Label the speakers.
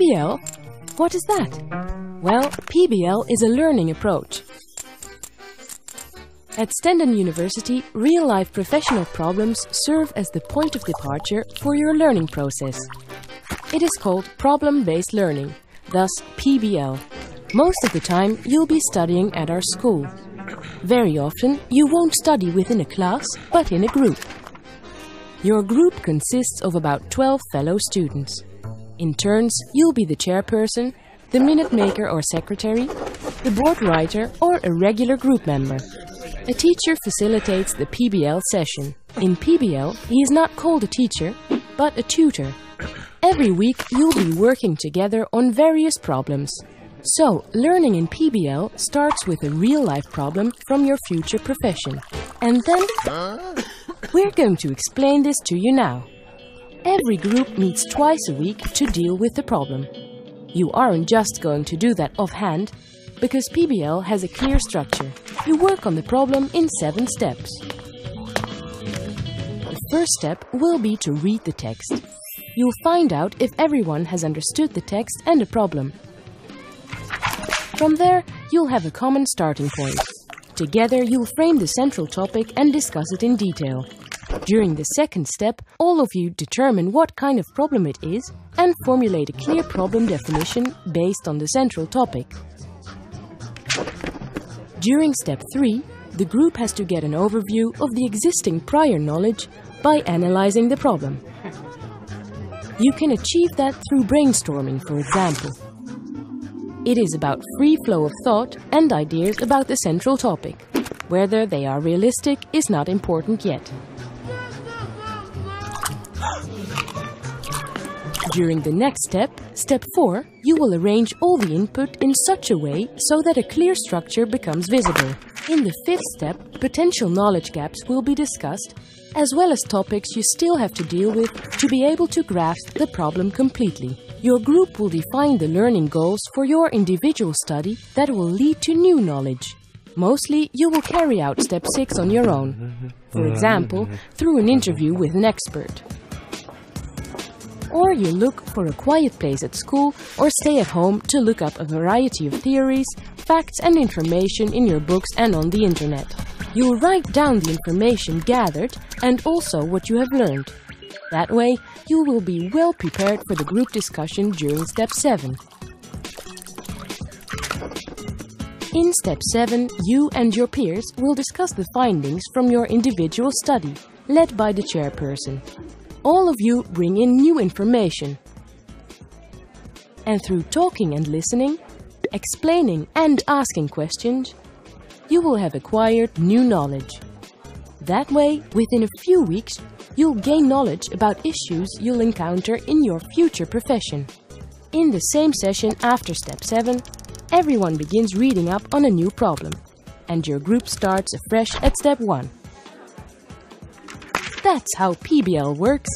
Speaker 1: PBL? What is that? Well, PBL is a learning approach. At Stenden University, real-life professional problems serve as the point of departure for your learning process. It is called problem-based learning, thus PBL. Most of the time, you'll be studying at our school. Very often, you won't study within a class, but in a group. Your group consists of about 12 fellow students. In turns, you'll be the chairperson, the minute maker or secretary, the board writer, or a regular group member. A teacher facilitates the PBL session. In PBL, he is not called a teacher, but a tutor. Every week, you'll be working together on various problems. So, learning in PBL starts with a real-life problem from your future profession. And then, we're going to explain this to you now. Every group meets twice a week to deal with the problem. You aren't just going to do that offhand, because PBL has a clear structure. You work on the problem in 7 steps. The first step will be to read the text. You'll find out if everyone has understood the text and the problem. From there, you'll have a common starting point. Together, you'll frame the central topic and discuss it in detail. During the second step, all of you determine what kind of problem it is and formulate a clear problem definition based on the central topic. During step 3, the group has to get an overview of the existing prior knowledge by analyzing the problem. You can achieve that through brainstorming, for example. It is about free flow of thought and ideas about the central topic. Whether they are realistic is not important yet. During the next step, step 4, you will arrange all the input in such a way so that a clear structure becomes visible. In the 5th step, potential knowledge gaps will be discussed, as well as topics you still have to deal with to be able to grasp the problem completely. Your group will define the learning goals for your individual study that will lead to new knowledge. Mostly, you will carry out step 6 on your own. For example, through an interview with an expert. Or you look for a quiet place at school or stay at home to look up a variety of theories, facts and information in your books and on the internet. You'll write down the information gathered and also what you have learned. That way, you will be well prepared for the group discussion during step 7. In step 7, you and your peers will discuss the findings from your individual study, led by the chairperson. All of you bring in new information. And through talking and listening, explaining and asking questions, you will have acquired new knowledge. That way, within a few weeks, you'll gain knowledge about issues you'll encounter in your future profession. In the same session after step 7, everyone begins reading up on a new problem, and your group starts afresh at step 1. That's how PBL works.